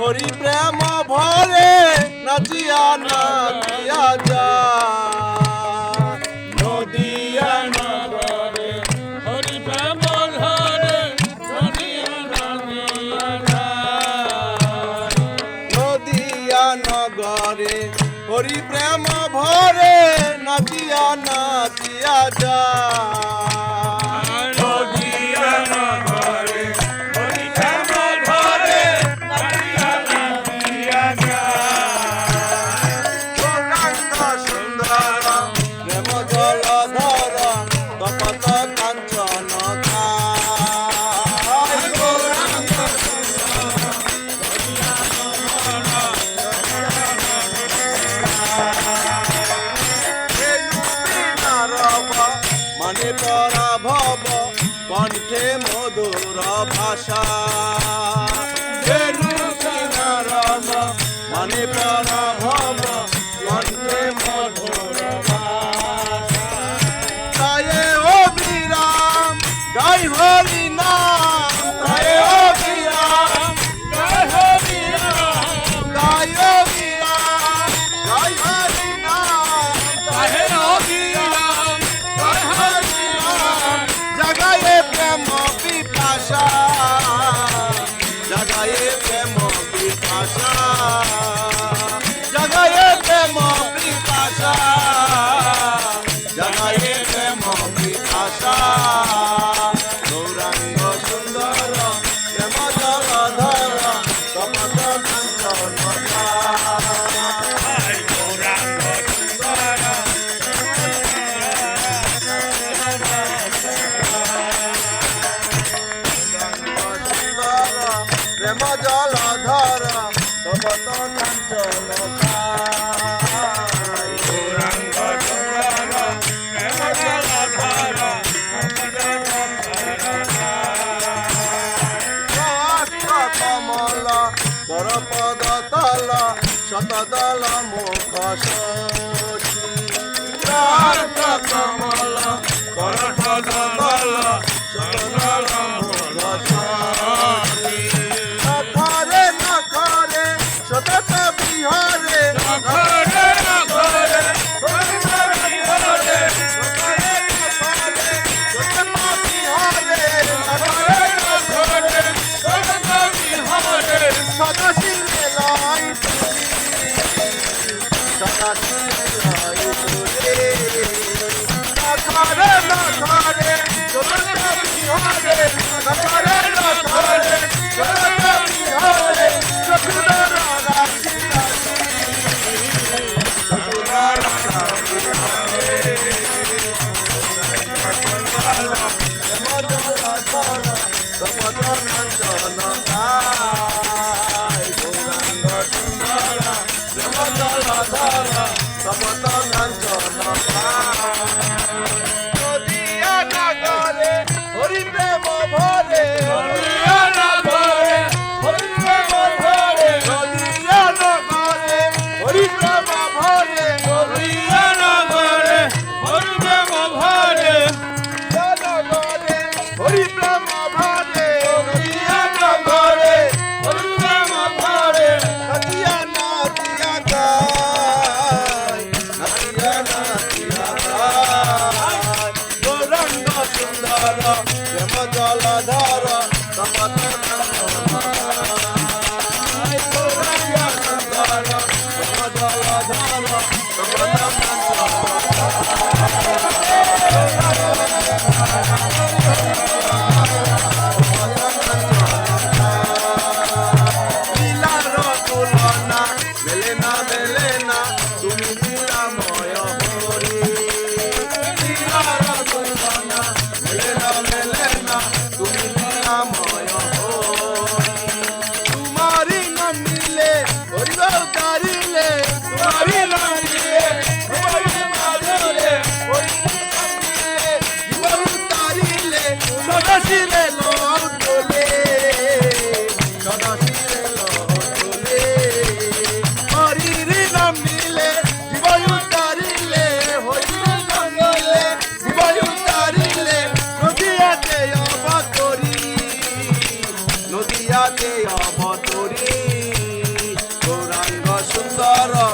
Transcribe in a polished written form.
হরি প্রেম ভরে নাচিয়া নাচিয়া যায় নদিয়া নগরে হরি প্রেম ধরে নদিয়া নদিয়া যায় নদিয়া নগরে হরি প্রেম ভরে নাচিয়া নাচিয়া যায় নদিয়া নগরে হরি প্রেম ধরে নদিয়া নদিয়া যায় গৌরাঙ্গ সুন্দর প্রেম জলধর কপট কাঞ্চন খায় গৌরাঙ্গ মানে পরাভব কণ্ঠে মধুর ভাষা মানে পরাভব কণ্ঠে মধুর ভাষা গায়ে অবিরাম গাই হরি নাম গায়ে অবিরাম জয় হরি রাম গাই অবিরাম গাই হরি নাম জয় হরি রাম জয় হরি রাম জগায়ে প্রেম পিপাসা জগায়ে প্রেম পিপাসা জগায়ে প্রেম পিপাসা জগায়ে প্রেম পিপাসা গৌরাঙ্গ সুন্দর প্রেম জলধর কপট কাঞ্চন জয় গৌরাঙ্গ সুন্দর প্রেম জলধর কপট কাঞ্চন গৌরাঙ্গ সুন্দর প্রেম জলধর কমল করপদ তল শতদল মুখ শোষী কমল করপদ তল শতদল মুখ শোষী নখরে নখরে সতত বিহরে নখরে নখরে সতত বিহরে নখরে নখরে সতত বিহরে নখরে নখরে সতত বিহরে সদাশিবে লাই তুলি সদাশিবে লাই তুলি নখরে নখরে সতত বিহরে নখরে নখরে সতত বিহরে চতুর রাশি রাশি চতুর রাশি হরি প্রেম ভরে নদিয়া নগরে হরি প্রেম ধরে নদিয়া নগরে হরি প্রেম ভরে নদিয়া নগরে হরি প্রেম ধরে নগরে হরি প্রেম ভরে নদিয়া নগরে হরি প্রেম ধরে নদিয়া নদিয়া গায় নদিয়া নদিয়া গায় গৌরাঙ্গ সুন্দর প্রেম জলধর কপট তুমি লীলাময় হরি তুমি লীলাময় হরি তোমারি নাম নিলে হরিব তারিলে তোমারি নাম নিলে হরি মাধুরে হরি নাম নিলে জীবন তারিলে সদাশিলে লও তোলে সদাশিলে লও তোলে হরির নাম নিলে জীবন তারিলে হরি নাম নিলে জীবন তারিলে নদিয়াতে অবতরি নদিয়াতে অবতরি সর